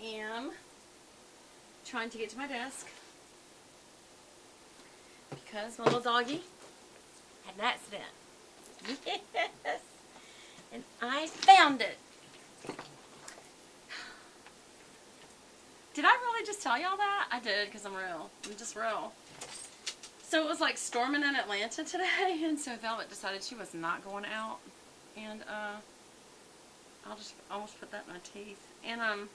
am trying to get to my desk because my little doggy had an accident. Yes. And I found it. Did I really just tell y'all that? I did, because I'm real. I'm just real. So it was like storming in Atlanta today, and so Velvet decided she was not going out. And I'll just almost put that in my teeth. And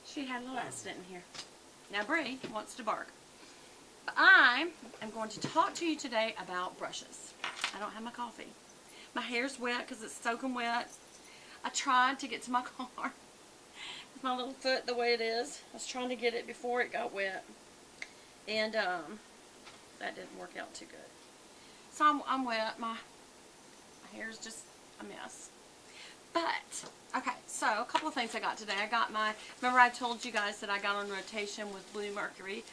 she had a little accident in here. Now Bree wants to bark. But I am going to talk to you today about brushes. I don't have my coffee. My hair's wet because it's soaking wet. I tried to get to my car with my little foot the way it is. I was trying to get it before it got wet. And that didn't work out too good. So I'm wet. My hair's just a mess. But, okay, so a couple of things I got today. I got my, remember I told you guys that I got on rotation with Blue Mercury,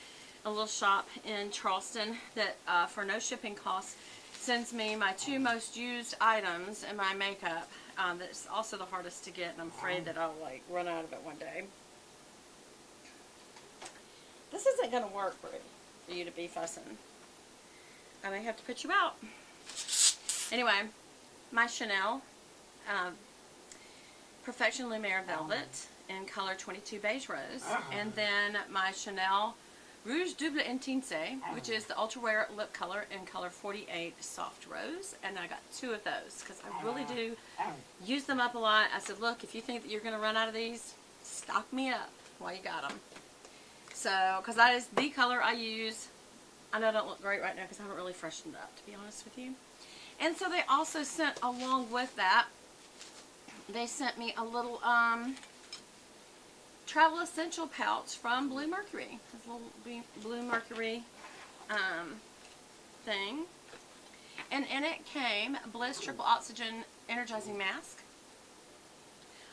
a little shop in Charleston that for no shipping costs sends me my 2 most used items in my makeup. That's also the hardest to get, and I'm afraid that I'll like run out of it one day. This isn't going to work, Bree, for you to be fussing. I may have to put you out. Anyway, my Chanel Perfection Lumiere Velvet in color 22 Beige Rose. And then my Chanel Rouge Double Intense, which is the Ultra Wear lip color in color 48 Soft Rose. And I got 2 of those because I really do use them up a lot. I said, look, if you think that you're going to run out of these, stock me up while you got them. So, because that is the color I use. I know I don't look great right now because I haven't really freshened up, to be honest with you. And so they also sent along with that, they sent me a little travel essential pouch from Blue Mercury. This little Blue Mercury thing. And in it came Bliss Triple Oxygen Energizing Mask.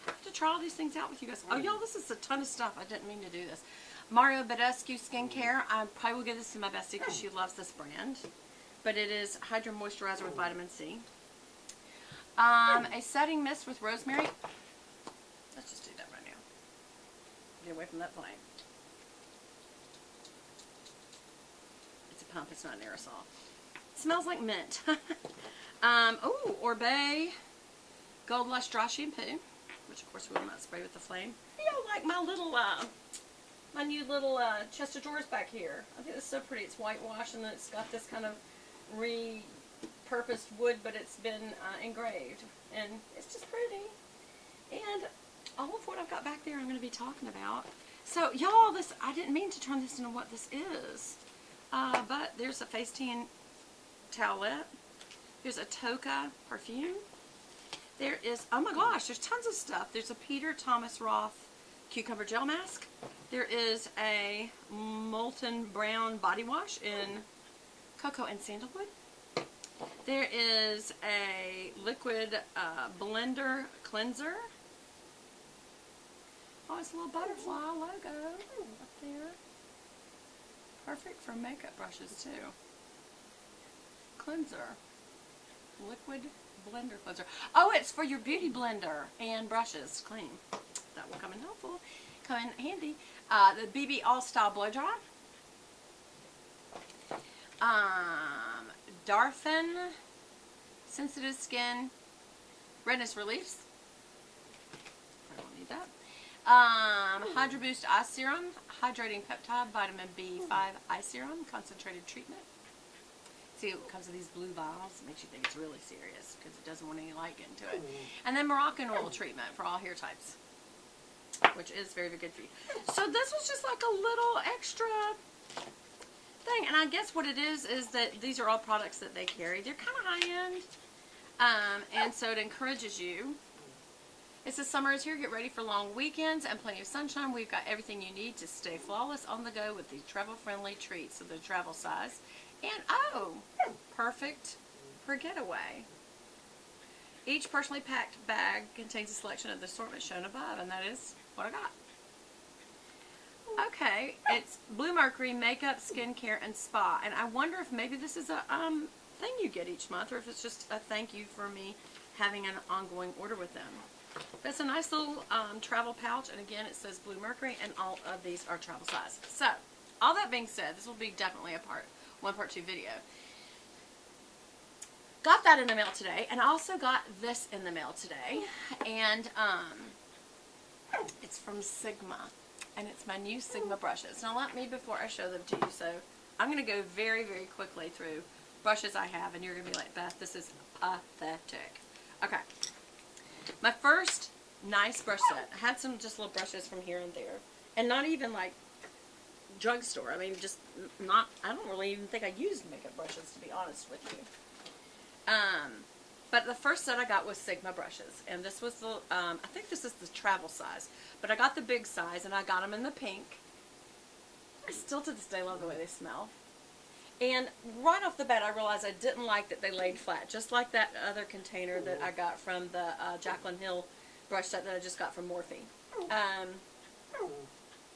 I have to try all these things out with you guys. Oh, y'all, this is a ton of stuff. I didn't mean to do this. Mario Badescu Skincare. I probably will give this to my bestie because she loves this brand. But it is Hydra Moisturizer with Vitamin C. A setting mist with rosemary. Let's just do that right now. Get away from that flame. It's a pump. It's not an aerosol. It smells like mint. Oh, Oribe Gold Lush Dry Shampoo, which of course we will not spray with the flame. You know, like my little, my new little chest of drawers back here. I think it's so pretty. It's whitewash and then it's got this kind of repurposed wood, but it's been engraved, and it's just pretty. And all of what I've got back there I'm going to be talking about. So y'all, this, I didn't mean to turn this into what this is, but there's a face tan towelette. There's a Toka perfume. There is, oh my gosh, there's tons of stuff. There's a Peter Thomas Roth cucumber gel mask. There is a Molten Brown body wash in cocoa and sandalwood. There is a liquid blender cleanser. Oh, it's a little butterfly logo up there. Perfect for makeup brushes too. Cleanser. Liquid blender cleanser. Oh, it's for your beauty blender and brushes to clean. That will come in helpful. Come in handy. The BB All Style Blow Dry. Darphin Sensitive Skin Redness Reliefs. I don't need that. Hydro Boost Eye Serum, Hydrating Peptide Vitamin B5 Eye Serum, Concentrated Treatment. See, it comes with these blue vials. It makes you think it's really serious because it doesn't want any light getting to it. And then Moroccan Oil Treatment for all hair types, which is very, very good for you. So this was just like a little extra thing, and I guess what it is that these are all products that they carry. They're kind of high-end, and so it encourages you. It says summer is here. Get ready for long weekends and plenty of sunshine. We've got everything you need to stay flawless on the go with these travel-friendly treats. So they're travel size, and oh, perfect for getaway. Each personally packed bag contains a selection of the assortment shown above, and that is what I got. Okay, it's Blue Mercury Makeup, Skincare, and Spa. And I wonder if maybe this is a thing you get each month, or if it's just a thank you for me having an ongoing order with them. But it's a nice little travel pouch, and again, it says Bluemercury, and all of these are travel size. So, all that being said, this will be definitely a one part 2 video. Got that in the mail today, and I also got this in the mail today, and it's from Sigma, and it's my new Sigma brushes. Now let me, before I show them to you, so I'm going to go very, very quickly through brushes I have, and you're going to be like, Beth, this is pathetic. Okay, my first nice brush set. I had some just little brushes from here and there, and not even like drugstore. I mean, just not, I don't really even think I used makeup brushes, to be honest with you. But the first set I got was Sigma brushes, and this was the, I think this is the travel size, but I got the big size, and I got them in the pink. I still to this day love the way they smell. And right off the bat, I realized I didn't like that they laid flat, just like that other container that I got from the Jaclyn Hill brush set that I just got from Morphe.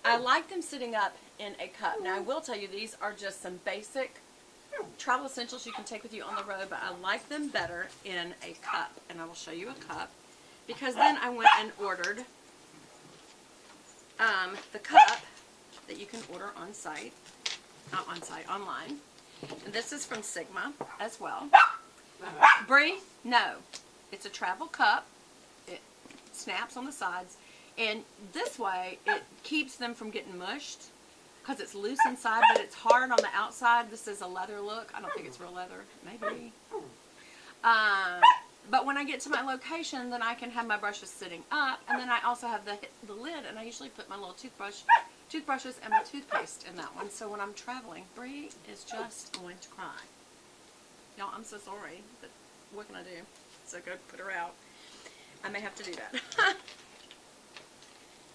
I like them sitting up in a cup. Now, I will tell you, these are just some basic travel essentials you can take with you on the road, but I like them better in a cup, and I will show you a cup, because then I went and ordered the cup that you can order on site, not on site, online, and this is from Sigma as well. Bree, no, it's a travel cup. It snaps on the sides, and this way it keeps them from getting mushed, because it's loose inside, but it's hard on the outside. This is a leather look. I don't think it's real leather. Maybe. But when I get to my location, then I can have my brushes sitting up, and then I also have the lid, and I usually put my little toothbrushes and my toothpaste in that one. So when I'm traveling, Bree is just going to cry. Y'all, I'm so sorry, but what can I do? So go put her out. I may have to do that.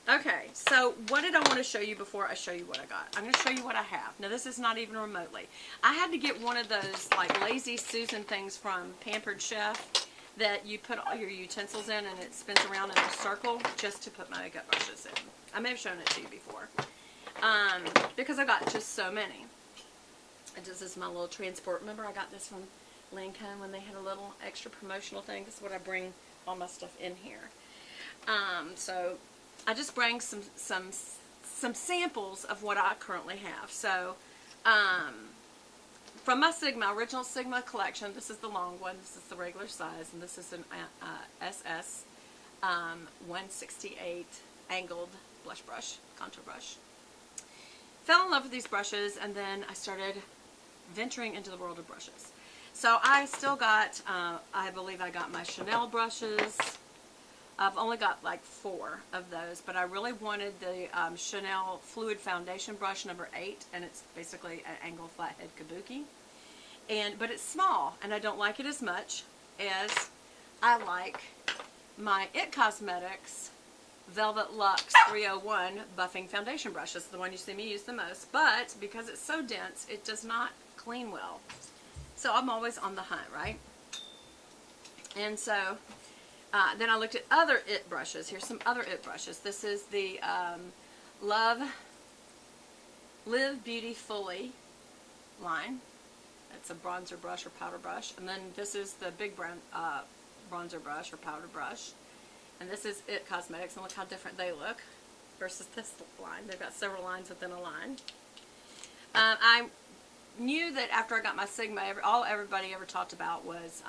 Okay, so what did I want to show you before I show you what I got? I'm going to show you what I have. Now, this is not even remotely. I had to get one of those, like, Lazy Susan things from Pampered Chef that you put all your utensils in and it spins around in a circle just to put my makeup brushes in. I may have shown it to you before. Because I got just so many. And this is my little transport. Remember, I got this from Lancome when they had a little extra promotional thing. This is what I bring all my stuff in here. So I just bring some samples of what I currently have. So, from my original Sigma collection, this is the long one, this is the regular size, and this is an SS 168 angled blush brush, contour brush. Fell in love with these brushes, and then I started venturing into the world of brushes. So I still got, I believe I got my Chanel brushes. I've only got like 4 of those, but I really wanted the Chanel Fluid Foundation brush number 8, and it's basically an angled flathead kabuki. But it's small, and I don't like it as much as I like my IT Cosmetics Velvet Luxe 301 Buffing Foundation brush. This is the one you see me use the most, but because it's so dense, it does not clean well. So I'm always on the hunt, right? And so then I looked at other IT brushes. Here's some other IT brushes. This is the Live Beauty Fully line. It's a bronzer brush or powder brush. And then this is the big bronzer brush or powder brush. And this is IT Cosmetics. And look how different they look versus this line. They've got several lines within a line. I knew that after I got my Sigma, all everybody ever talked about was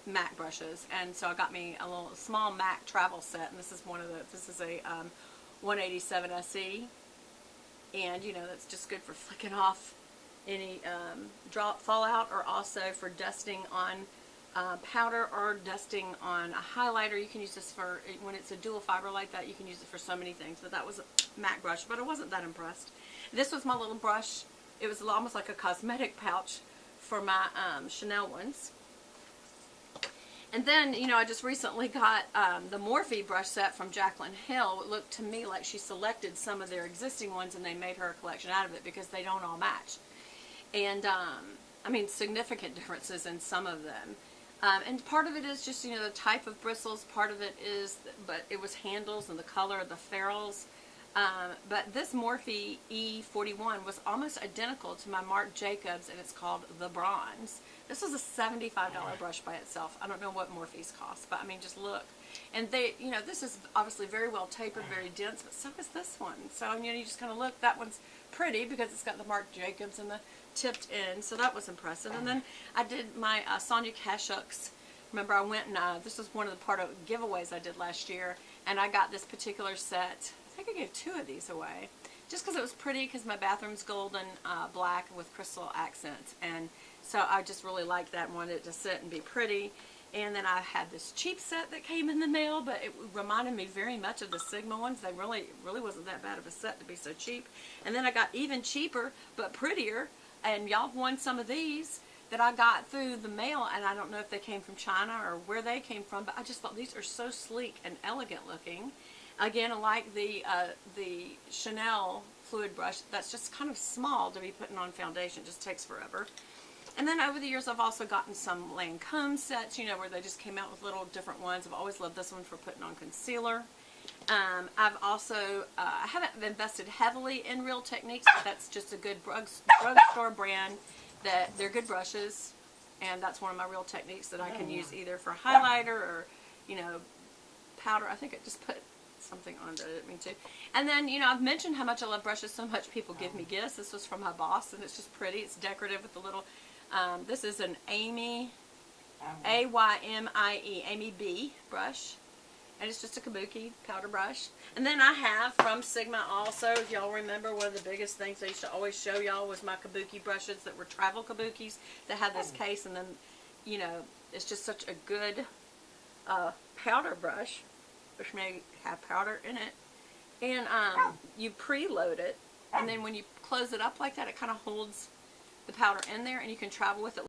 MAC brushes, and so I got me a little small MAC travel set, and this is a 187 SE, and you know, that's just good for flicking off any fallout, or also for dusting on powder or dusting on a highlighter. You can use this for, when it's a dual fiber like that, you can use it for so many things. But that was a MAC brush, but I wasn't that impressed. This was my little brush. It was almost like a cosmetic pouch for my Chanel ones. And then, you know, I just recently got the Morphe brush set from Jaclyn Hill. It looked to me like she selected some of their existing ones and they made her a collection out of it, because they don't all match. And, I mean, significant differences in some of them. And part of it is just, you know, the type of bristles. Part of it is, but it was handles and the color of the ferrules. But this Morphe E41 was almost identical to my Marc Jacobs, and it's called the Bronze. This was a $75 brush by itself. I don't know what Morphe's cost, but I mean, just look. And they, you know, this is obviously very well tapered, very dense, but so is this one. So, you know, you just kind of look. That one's pretty because it's got the Marc Jacobs and the tipped end, so that was impressive. And then I did my Sonia Kashuk's. Remember, I went and this was one of the part of giveaways I did last year, and I got this particular set. I think I gave 2 of these away just because it was pretty, because my bathroom's golden black with crystal accents, and so I just really liked that and wanted it to sit and be pretty. And then I had this cheap set that came in the mail, but it reminded me very much of the Sigma ones. They really wasn't that bad of a set to be so cheap. And then I got even cheaper but prettier, and y'all won some of these that I got through the mail, and I don't know if they came from China or where they came from, but I just thought these are so sleek and elegant looking. Again, I like the Chanel fluid brush. That's just kind of small to be putting on foundation. It just takes forever. And then over the years, I've also gotten some Lancome sets, you know, where they just came out with little different ones. I've always loved this one for putting on concealer. I've also, I haven't invested heavily in Real Techniques, but that's just a good drugstore brand that they're good brushes. And that's one of my Real Techniques that I can use either for highlighter or, you know, powder. I think I just put something on that I didn't mean to. And then, you know, I've mentioned how much I love brushes so much people give me gifts. This was from my boss, and it's just pretty. It's decorative with the little, this is an Amy, A-Y-M-I-E, Amy B brush. And it's just a kabuki powder brush. And then I have from Sigma also, if y'all remember, one of the biggest things I used to always show y'all was my kabuki brushes that were travel kabukis that had this case. And then, you know, it's just such a good powder brush, which may have powder in it. And you preload it. And then when you close it up like that, it kind of holds the powder in there, and you can travel with it